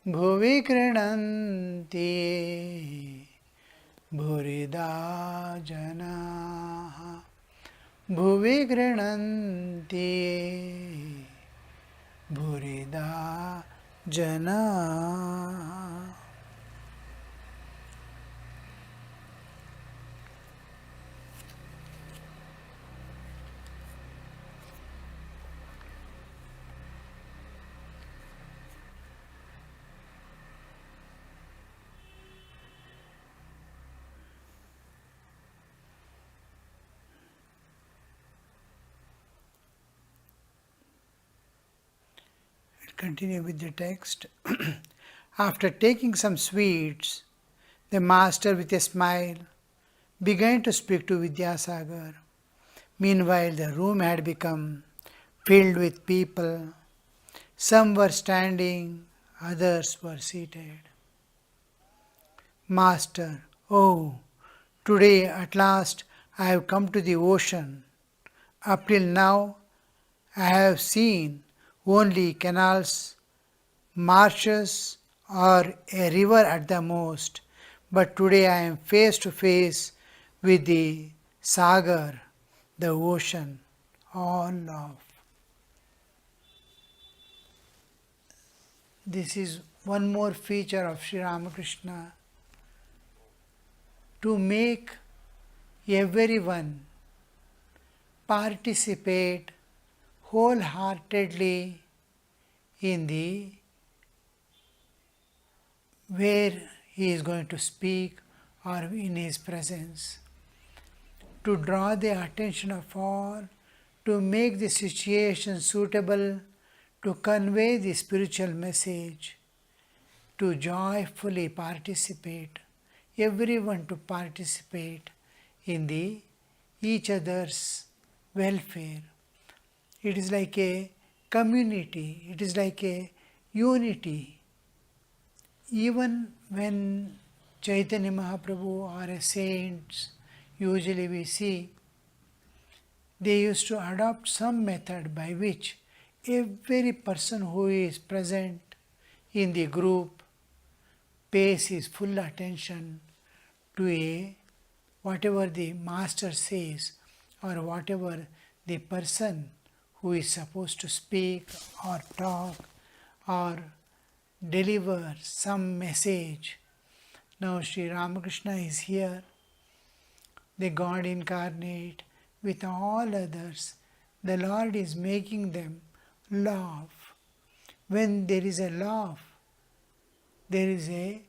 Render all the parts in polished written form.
Bhuvi Krinanti Bhurida Janaha Bhuvi Krinanti Bhurida Janaha. Continue with the text. After taking some sweets, the master with a smile began to speak to Vidyasagar. Meanwhile, the room had become filled with people. Some were standing, others were seated. Master, oh, today at last I have come to the ocean. Up till now I have seen only canals, marshes, or a river at the most, but today I am face to face with the Sagar, the ocean, all love. This is one more feature of Sri Ramakrishna, to make everyone participate wholeheartedly in the where he is going to speak or in his presence, to draw the attention of all, to make the situation suitable, to convey the spiritual message, to joyfully participate, everyone to participate in the each other's welfare. It is like a community, it is like a unity. Even when Chaitanya Mahaprabhu or a saints, usually we see, they used to adopt some method by which every person who is present in the group pays his full attention to whatever the master says or whatever the person who is supposed to speak or talk or deliver some message. Now Sri Ramakrishna is here, the God incarnate, with all others. The Lord is making them laugh. When there is a laugh, there is a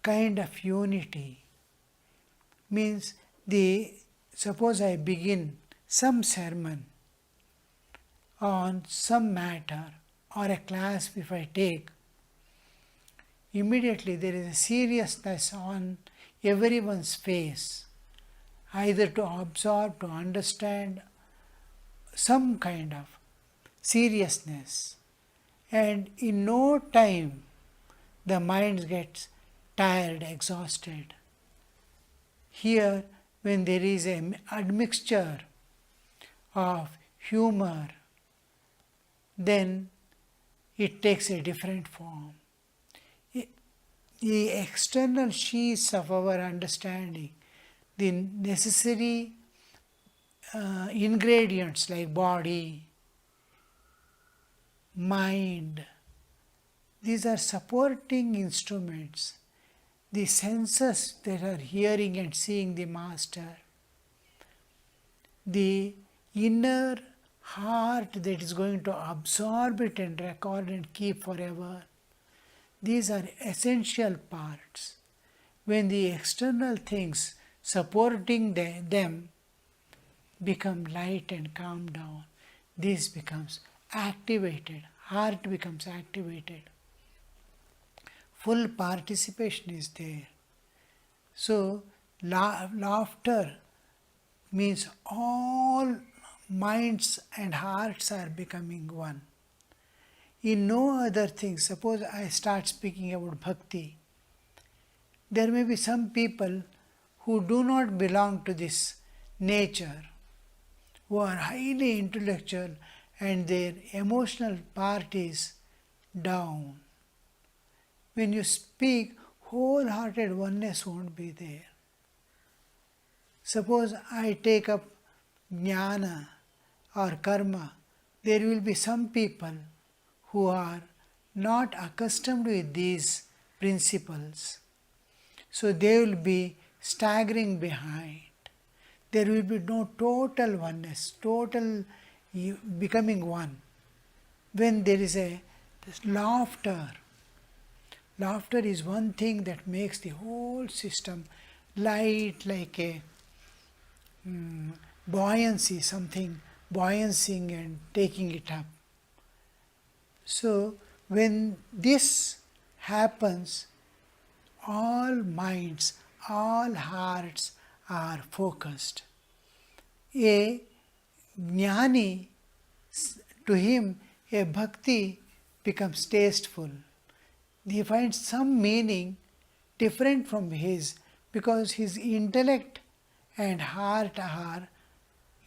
kind of unity. Means suppose I begin some sermon on some matter or a class if I take, immediately there is a seriousness on everyone's face, either to absorb, to understand, some kind of seriousness. And in no time the mind gets tired, exhausted. Here, when there is an admixture of humor, then it takes a different form. The external sheaths of our understanding, the necessary ingredients like body, mind, these are supporting instruments. The senses that are hearing and seeing the Master, the inner heart that is going to absorb it and record and keep forever. These are essential parts. When the external things supporting them become light and calm down, this becomes activated, heart becomes activated. Full participation is there. So, laughter means all minds and hearts are becoming one. In no other thing, suppose I start speaking about bhakti, there may be some people who do not belong to this nature, who are highly intellectual and their emotional part is down. when you speak, wholehearted oneness won't be there. Suppose I take up jnana or karma, there will be some people who are not accustomed with these principles. So they will be staggering behind. There will be no total oneness, total becoming one. When there is a laughter, laughter is one thing that makes the whole system light, like a buoyancy, something buoyancing and taking it up. So when this happens, all minds, all hearts are focused. A jnani, to him, a bhakti becomes tasteful. He finds some meaning different from his, because his intellect and heart are,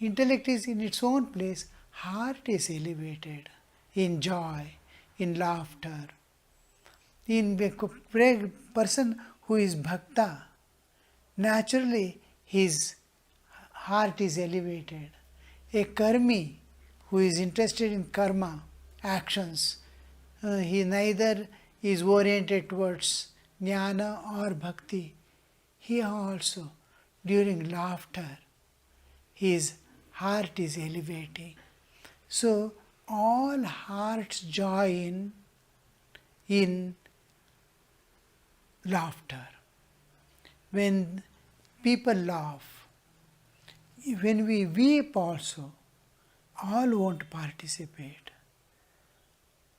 intellect is in its own place, heart is elevated in joy, in laughter. In a person who is bhakta, naturally his heart is elevated. A karmi who is interested in karma, actions, he neither is oriented towards jnana or bhakti. He also, during laughter, his heart is elevating. So all hearts join in laughter. When people laugh, when we weep also, all won't participate.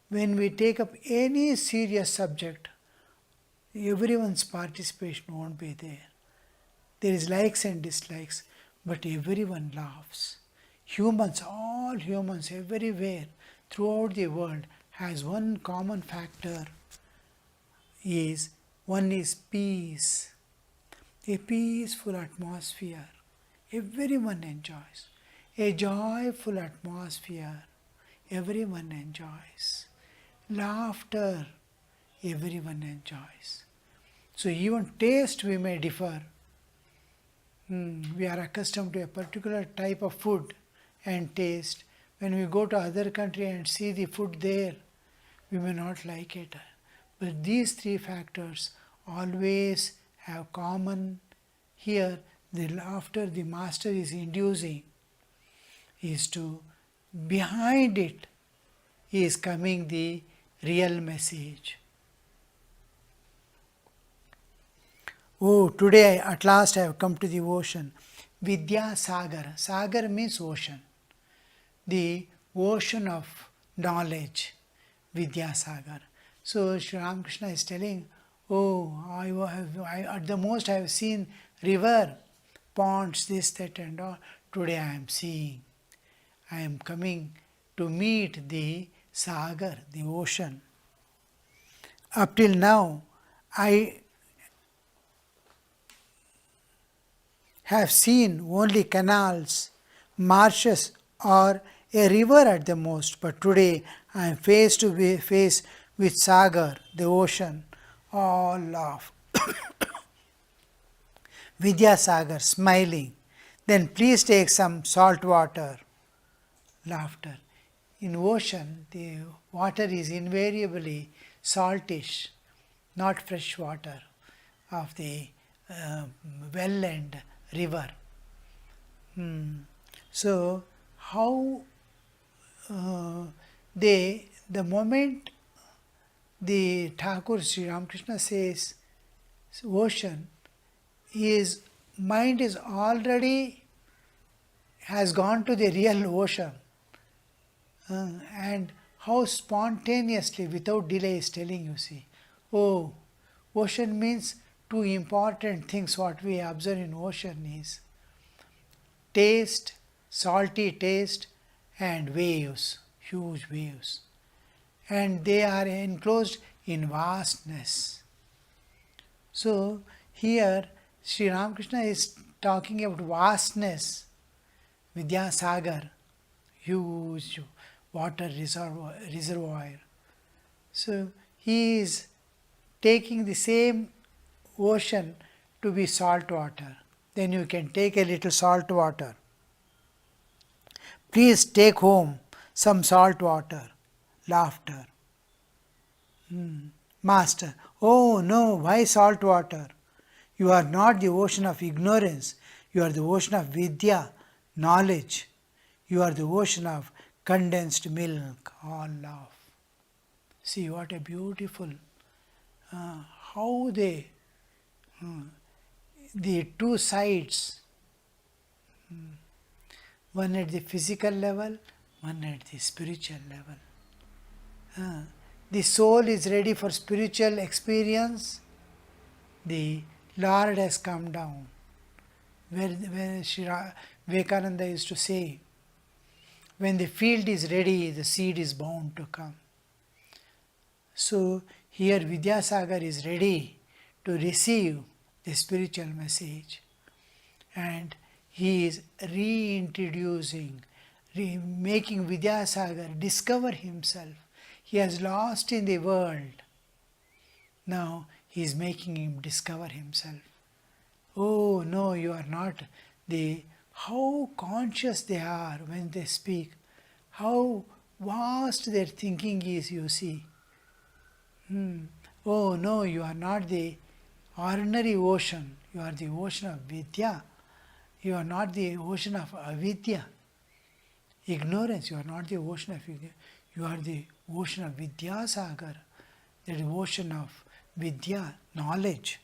When we take up any serious subject, everyone's participation won't be there. There is likes and dislikes, but everyone laughs. Humans, all humans everywhere throughout the world has one common factor, one is peace. A peaceful atmosphere, everyone enjoys. A joyful atmosphere, everyone enjoys. Laughter, everyone enjoys. So even taste we may differ. We are accustomed to a particular type of food and taste. When we go to other country and see the food there, we may not like it. But these three factors always have common. Here, the laughter the master is inducing is to, behind it is coming the real message. Oh, today at last I have come to the ocean. Vidyasagar. Sagar means ocean. The ocean of knowledge. Vidyasagar. So Sri Ramakrishna is telling, at the most I have seen river, ponds, this, that and all. Today I am seeing. I am coming to meet the Sagar, the ocean. Up till now, I have seen only canals, marshes or a river at the most, but today I am face to face with Sagar, the ocean. All laugh. Vidyasagar smiling. Then please take some salt water. Laughter. In ocean, the water is invariably saltish, not fresh water of the well and river. So, how the moment the Thakur Sri Ramakrishna says ocean, his mind is already has gone to the real ocean. And how spontaneously, without delay, is telling you, see. Oh, ocean means two important things what we observe in ocean is taste, salty taste, and waves, huge waves. And they are enclosed in vastness. So here Sri Ramakrishna is talking about vastness, Vidyasagar, huge water reservoir. So he is taking the same ocean to be salt water. Then you can take a little salt water. Please take home some salt water. Laughter. Master, oh no, why salt water? You are not the ocean of ignorance. You are the ocean of Vidya, knowledge. You are the ocean of condensed milk. All laugh. See what a beautiful, how they, the two sides, one at the physical level, one at the spiritual level. The soul is ready for spiritual experience. The Lord has come down. Where Sri Vivekananda used to say, when the field is ready, the seed is bound to come. So here Vidyasagar is ready to receive the spiritual message, and he is reintroducing, making Vidyasagar discover himself. He has lost in the world. Now he is making him discover himself. Oh no, you are not the, how conscious they are when they speak, how vast their thinking is, you see. Oh no, you are not the ordinary ocean, you are the ocean of Vidya. You are not the ocean of avidya, ignorance. You are not the ocean of ignorance. You are the ocean of Vidyasagar, the ocean of Vidya, knowledge.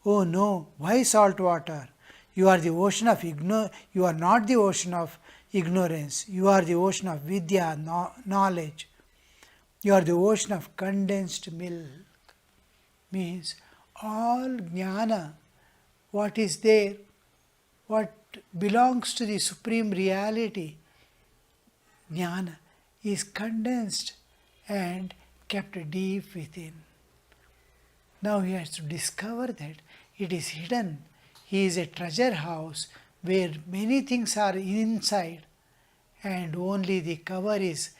Oh no, why salt water? You are the ocean of you are not the ocean of ignorance. You are the ocean of Vidya, knowledge. You are the ocean of condensed milk. Means all jnana, what is there, what belongs to the Supreme Reality, jnana, is condensed and kept deep within. Now he has to discover that it is hidden. He is a treasure house where many things are inside and only the cover is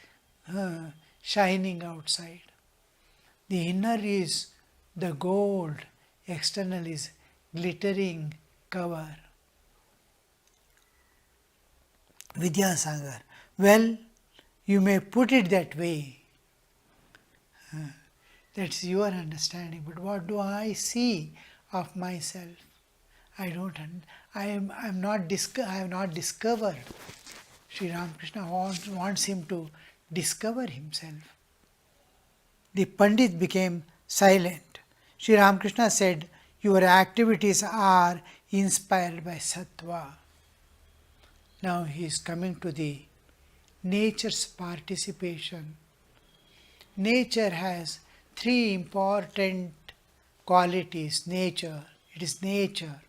shining outside. The inner is the gold, external is glittering cover. Vidyasagar, well, you may put it that way. That's your understanding. But what do I see of myself? I have not discovered. Sri Ramakrishna wants him to discover himself. The Pandit became silent. Sri Ramakrishna said, your activities are inspired by sattva. Now he is coming to the nature's participation. Nature has three important qualities. Nature, it is nature.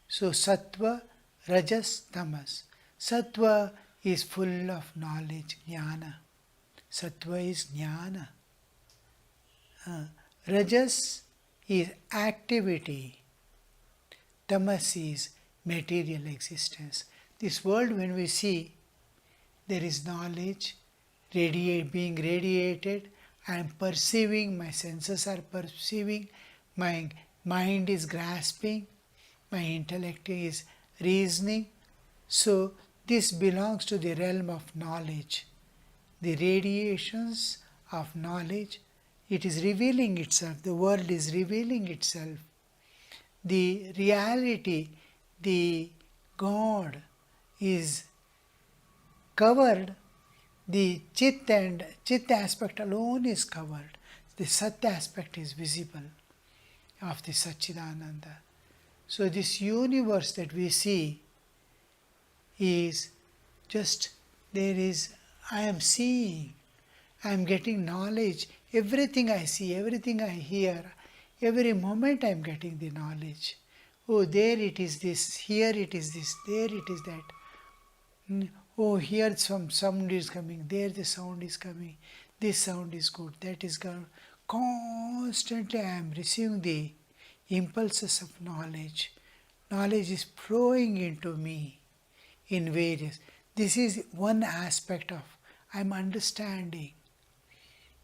So sattva, rajas, tamas. Sattva is full of knowledge, jnana. Sattva is jnana. Rajas is activity. Tamas is material existence. This world, when we see, there is knowledge being radiated. I am perceiving, my senses are perceiving, my mind is grasping, my intellect is reasoning. So this belongs to the realm of knowledge. The radiations of knowledge, it is revealing itself, the world is revealing itself. The reality, the God is covered, the Chit and Chit aspect alone is covered. The Sat aspect is visible of the Satchidananda. So this universe that we see is just, I am seeing, I am getting knowledge. Everything I see, everything I hear, every moment I am getting the knowledge. Oh, there it is this, here it is this, there it is that. Oh, here some sound is coming, there the sound is coming, this sound is good, that is good. Constantly I am receiving the impulses of knowledge. Knowledge is flowing into me in various. This is one aspect of I am understanding.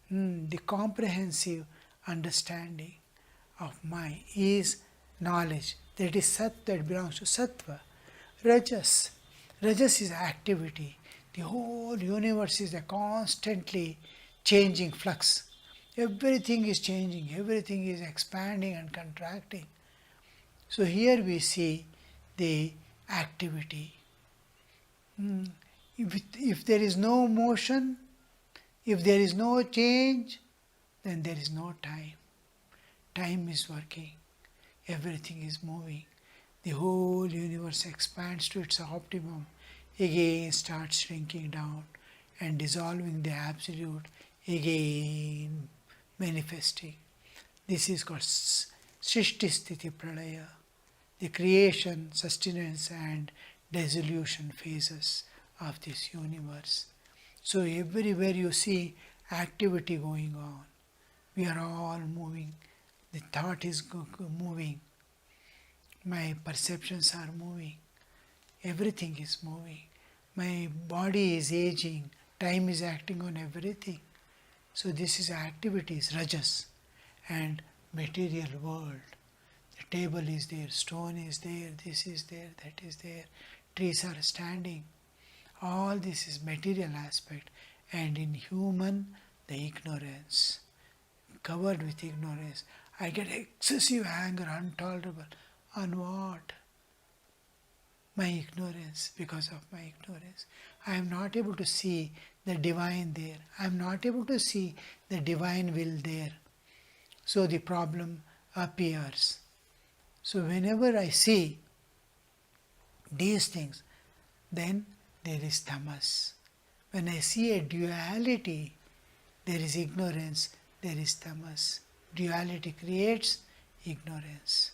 The comprehensive understanding of mind is knowledge. That is Sat, that belongs to Sattva. Rajas. Rajas is activity. The whole universe is a constantly changing flux. Everything is changing, everything is expanding and contracting. So here we see the activity. If there is no motion, if there is no change, then there is no time. Time is working. Everything is moving. The whole universe expands to its optimum, again starts shrinking down and dissolving the absolute, again manifesting. This is called Srishti Sthiti Pralaya, the creation, sustenance and dissolution phases of this universe. So everywhere you see activity going on, we are all moving. The thought is moving. My perceptions are moving. Everything is moving. My body is aging. Time is acting on everything. So this is activities, rajas, and material world. The table is there, stone is there, this is there, that is there, trees are standing. All this is material aspect, and in human, the ignorance, covered with ignorance. I get excessive anger, intolerable. On what? My ignorance, because of my ignorance. I am not able to see the divine there. I am not able to see the divine will there. So the problem appears. So whenever I see these things, then there is tamas. When I see a duality, there is ignorance, there is tamas. Duality creates ignorance.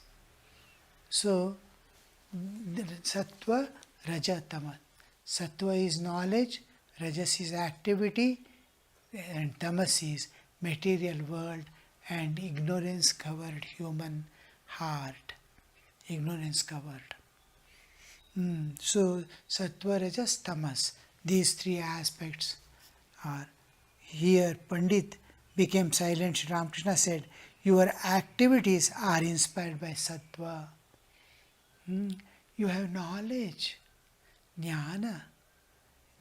So, Sattva, Raja, Tamas. Sattva is knowledge, Rajas is activity, and Tamas is material world and ignorance covered human heart. Ignorance covered. So, Sattva, Rajas, Tamas. These three aspects are here. Pandit became silent. Sri Ramakrishna said, your activities are inspired by Sattva. You have knowledge, jnana.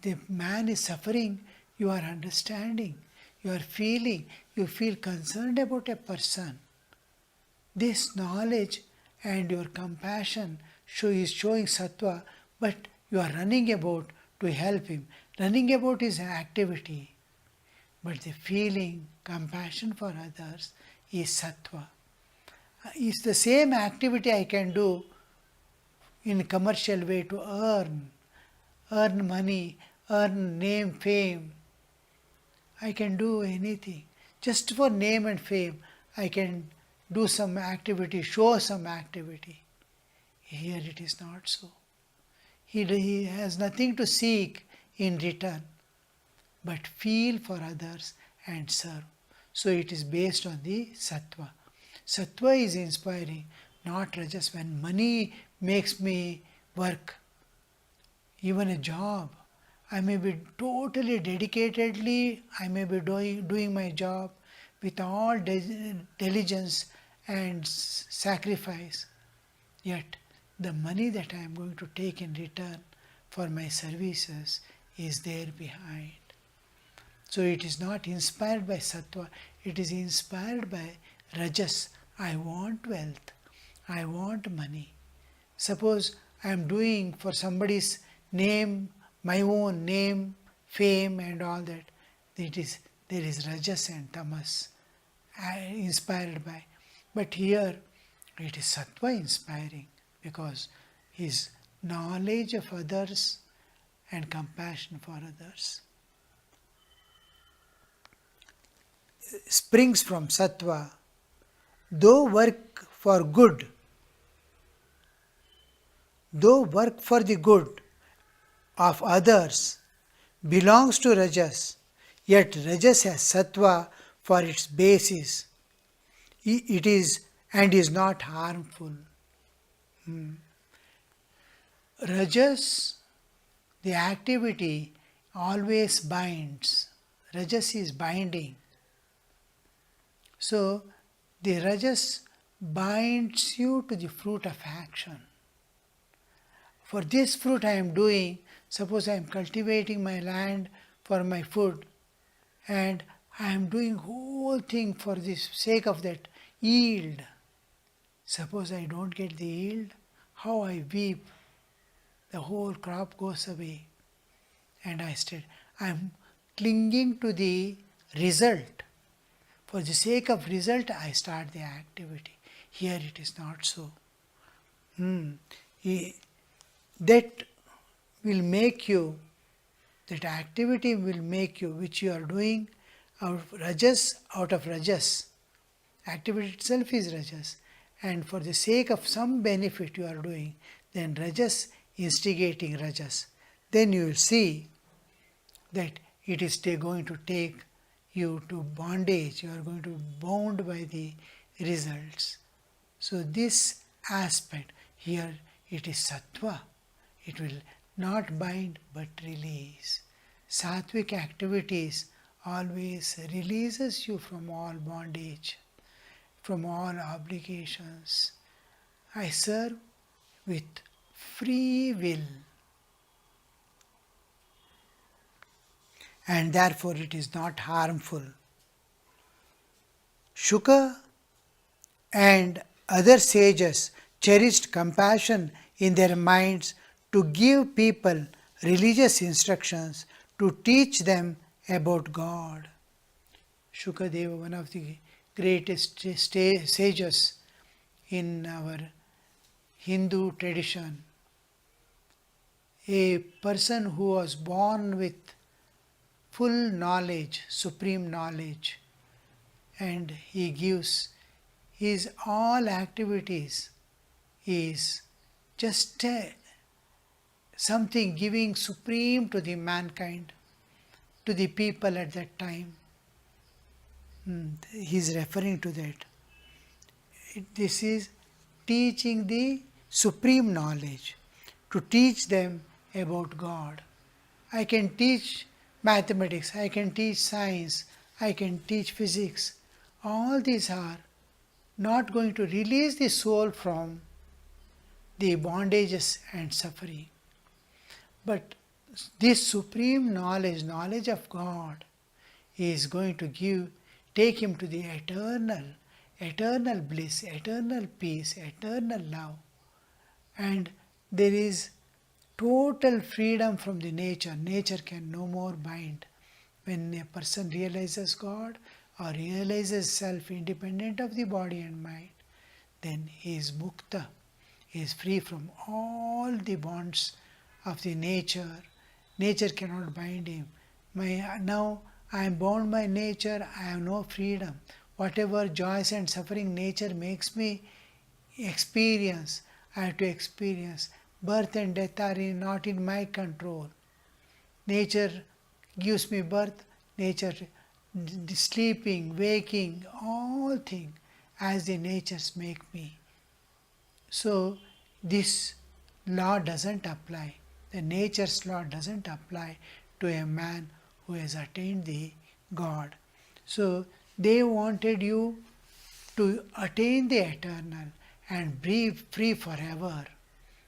The man is suffering, you are understanding, you are feeling, you feel concerned about a person. This knowledge and your compassion is showing Sattva, but you are running about to help him. Running about is an activity, but the feeling, compassion for others is Sattva. It's the same activity I can do in a commercial way to earn money, earn name, fame. I can do anything. Just for name and fame, I can do some activity, show some activity. Here it is not so. He has nothing to seek in return, but feel for others and serve. So it is based on the Sattva. Sattva is inspiring, not Rajas. When money makes me work, even a job, I may be totally dedicatedly, I may be doing my job with all diligence and sacrifice. Yet the money that I am going to take in return for my services is there behind. So it is not inspired by Sattva, it is inspired by Rajas. I want wealth, I want money. Suppose I am doing for somebody's name, my own name, fame and all that, there is Rajas and Tamas inspired by. But here it is Sattva inspiring, because his knowledge of others and compassion for others springs from Sattva. Though work for good, though work for the good of others belongs to Rajas, yet Rajas has Sattva for its basis. It is and is not harmful. Rajas, the activity always binds. Rajas is binding. So The rajas binds you to the fruit of action. For this fruit I am doing, suppose I am cultivating my land for my food, and I am doing whole thing for the sake of that yield. Suppose I don't get the yield, how I weep. The whole crop goes away. And I am clinging to the result. For the sake of result, I start the activity. Here it is not so. That will make you, that activity will make you, which you are doing out of rajas. Activity itself is rajas. And for the sake of some benefit you are doing, then rajas instigating rajas. Then you will see that it is going to take you to bondage. You are going to be bound by the results. So this aspect here, it is sattva. It will not bind but release. Sattvic activities always releases you from all bondage, from all obligations. I serve with free will, and therefore it is not harmful. Shuka and other sages cherished compassion in their minds to give people religious instructions, to teach them about God. Shukadeva, one of the greatest sages in our Hindu tradition, a person who was born with full knowledge, supreme knowledge, and he gives his all activities is just something giving supreme to the mankind, to the people at that time. He is referring to that. This is teaching the supreme knowledge, to teach them about God. I can teach mathematics, I can teach science, I can teach physics. All these are not going to release the soul from the bondages and suffering. But this supreme knowledge, knowledge of God, is going to take him to the eternal bliss, eternal peace, eternal love. And there is total freedom from the nature. Nature can no more bind. When a person realizes God or realizes self independent of the body and mind, then he is mukta. He is free from all the bonds of the nature. Nature cannot bind him. Now I am bound by nature, I have no freedom. Whatever joys and suffering nature makes me experience, I have to experience. Birth and death are not in my control. Nature gives me birth, nature sleeping, waking, all things as the natures make me. So this law doesn't apply. The nature's law doesn't apply to a man who has attained the God. So they wanted you to attain the eternal and be free forever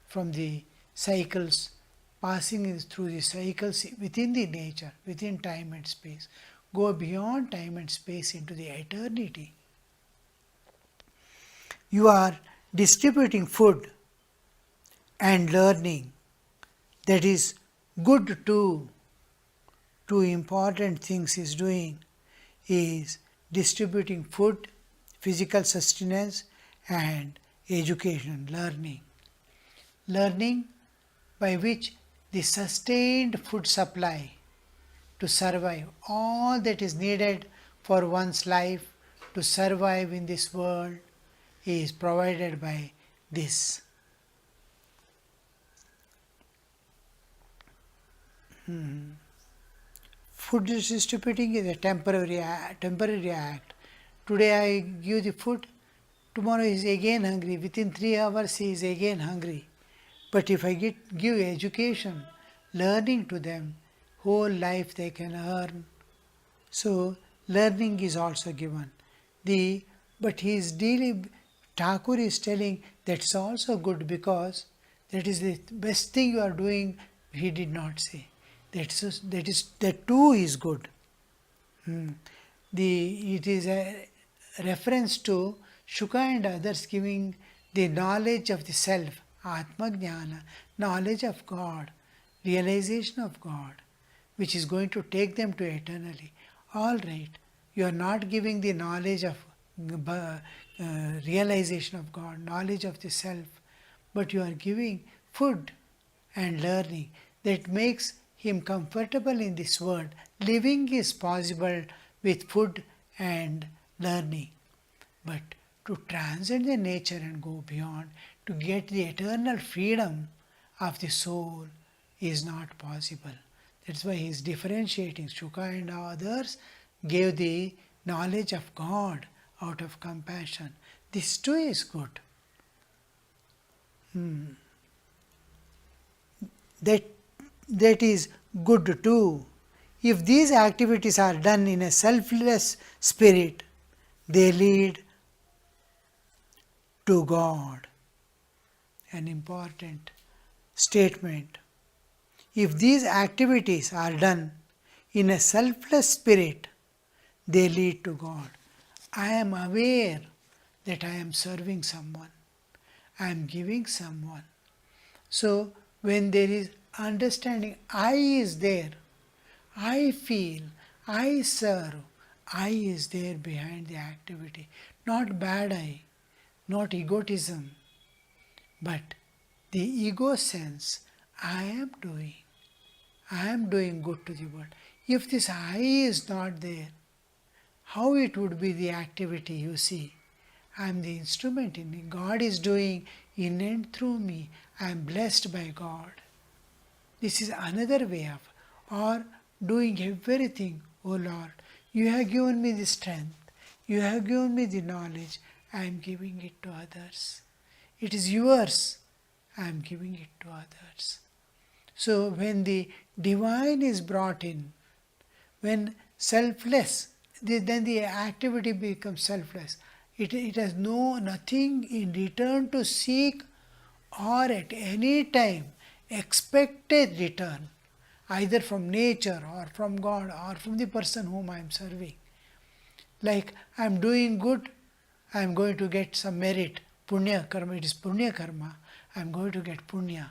from the cycles, passing through the cycles within the nature, within time and space. Go beyond time and space into the eternity. You are distributing food and learning. That is good too. Two important things is doing is distributing food, physical sustenance, and education, learning. Learning by which the sustained food supply to survive, all that is needed for one's life to survive in this world is provided by this. Food distributing is a temporary act. Today I give the food, tomorrow he is again hungry. Within 3 hours he is again hungry. But if I give education, learning to them, whole life they can earn. So learning is also given. The But he is dealing, Thakur is telling that's also good because that is the best thing you are doing, he did not say. That too is good. It is a reference to Shuka and others giving the knowledge of the self, Atma Jnana, knowledge of God, realization of God, which is going to take them to eternally. All right, you are not giving the knowledge of realization of God, knowledge of the self, but you are giving food and learning that makes him comfortable in this world. Living is possible with food and learning. But to transcend the nature and go beyond, to get the eternal freedom of the soul is not possible. That's why he is differentiating. Shuka and others gave the knowledge of God out of compassion. This too is good. That is good too. If these activities are done in a selfless spirit, they lead to God. An important statement. If these activities are done in a selfless spirit, they lead to God. I am aware that I am serving someone. I am giving someone. So when there is understanding, I is there. I feel, I serve, I is there behind the activity. Not bad I, not egotism, but the ego sense, I am doing good to the world. If this I is not there, how it would be the activity, you see? I am the instrument in it. God is doing in and through me. I am blessed by God. This is another way of, or doing everything, oh Lord, you have given me the strength, you have given me the knowledge, I am giving it to others. It is yours, I am giving it to others. So when the divine is brought in, when selfless, then the activity becomes selfless. It has nothing in return to seek or at any time expect a return, either from nature or from God or from the person whom I am serving. Like I am doing good, I am going to get some merit, punya karma, it is punya karma, I am going to get punya.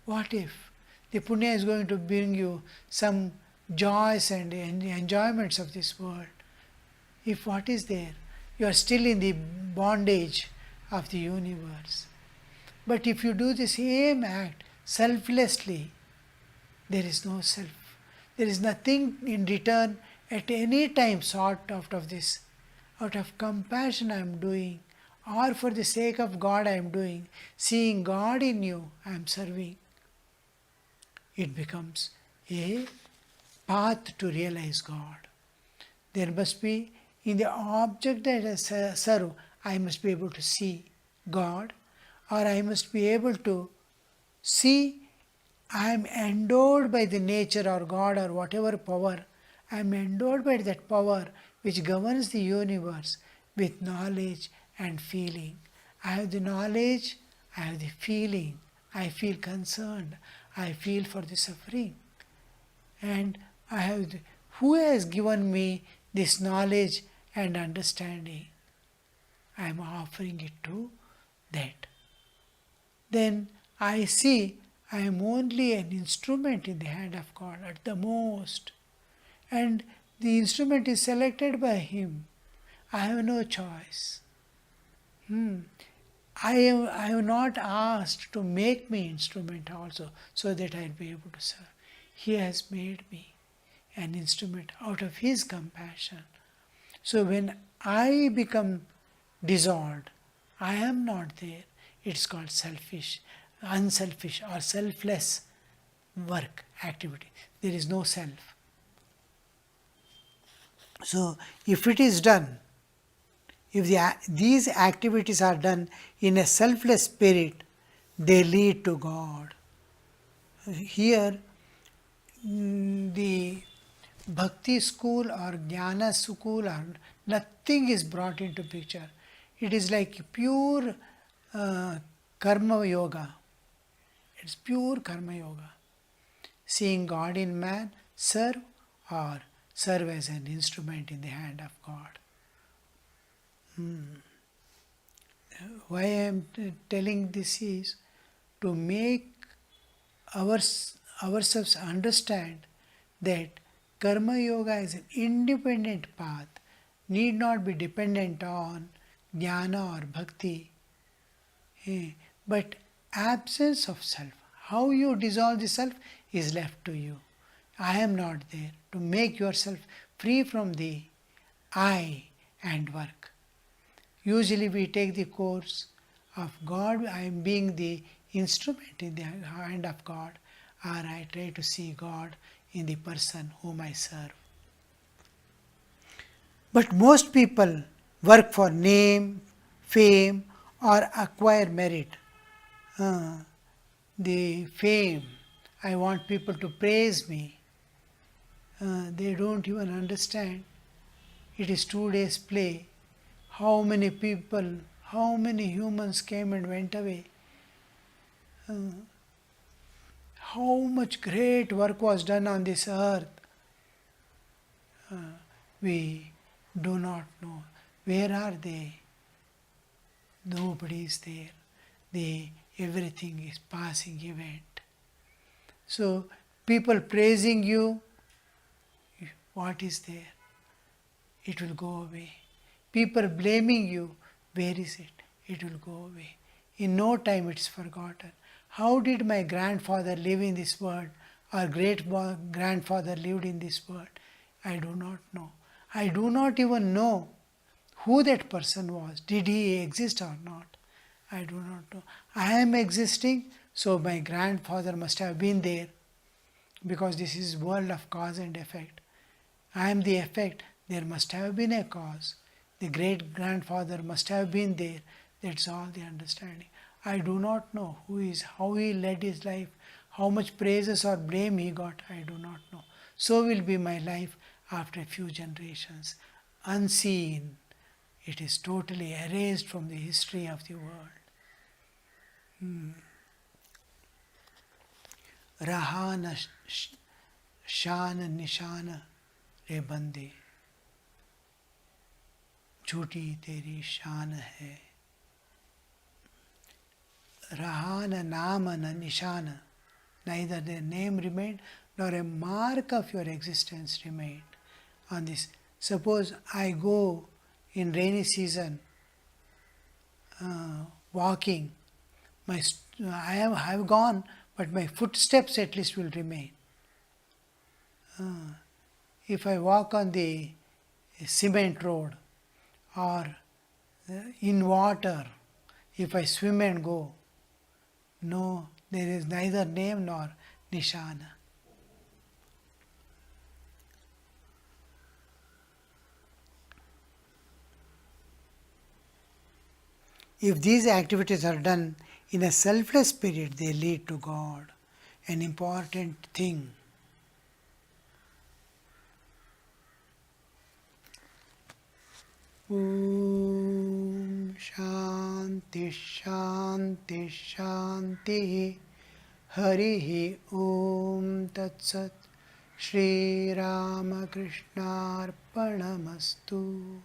What if the punya is going to bring you some joys and enjoyments of this world? If what is there? You are still in the bondage of the universe. But if you do the same act selflessly, there is no self. There is nothing in return at any time sought out of this. Out of compassion I am doing, or for the sake of God I am doing, seeing God in you I am serving. It becomes a path to realize God. There must be, in the object that I serve, I must be able to see God, or I must be able to see I am endowed by the nature or God or whatever power. I am endowed by that power which governs the universe with knowledge and feeling. I have the knowledge, I have the feeling, I feel concerned, I feel for the suffering. And I have who has given me this knowledge and understanding? I am offering it to that. Then I see I am only an instrument in the hand of God at the most. And the instrument is selected by Him. I have no choice. I am not asked to make me instrument also so that I will be able to serve. He has made me an instrument out of His compassion. So when I become dissolved, I am not there. It's called selfish, unselfish or selfless work, activity. There is no self. So if it is done, if these activities are done in a selfless spirit, they lead to God. Here, the Bhakti school or Jnana school or Nothing is brought into picture. It is like pure karma yoga. It's pure karma yoga. Seeing God in man, serve or serve as an instrument in the hand of God. Why I am telling this is to make ourselves understand that karma yoga is an independent path, need not be dependent on jnana or bhakti, but absence of self. How you dissolve the self is left to you. I am not there. To make yourself free from the I and work. Usually we take the course of God, I am being the instrument in the hand of God, or I try to see God in the person whom I serve. But most people work for name, fame, or acquire merit. The fame, I want people to praise me. They don't even understand. It is 2 days play. How many people, how many humans came and went away? How much great work was done on this earth? We do not know. Where are they? Nobody is there. Everything is passing event. So people praising you, what is there? It will go away. People blaming you, where is it? It will go away. In no time it's forgotten. How did my grandfather live in this world, or great grandfather lived in this world? I do not know. I do not even know who that person was. Did he exist or not? I do not know. I am existing, so my grandfather must have been there, because this is world of cause and effect. I am the effect, there must have been a cause. The great grandfather must have been there. That's all the understanding. I do not know who is, how he led his life, how much praises or blame he got, I do not know. So will be my life after a few generations. Unseen, it is totally erased from the history of the world. Rahana shana nishana re bande, झूठी तेरी शान है. Rahana namana nishana, neither their name remained nor a mark of your existence remained on this. Suppose I go in rainy season walking, I have gone, but my footsteps at least will remain. If I walk on the cement road or in water, if I swim and go, no, there is neither name nor nishana. If these activities are done in a selfless spirit, they lead to God, an important thing. Om Shanti Shanti Shanti Harihi Om Tat Sat Shri Ramakrishna Arpanamastu.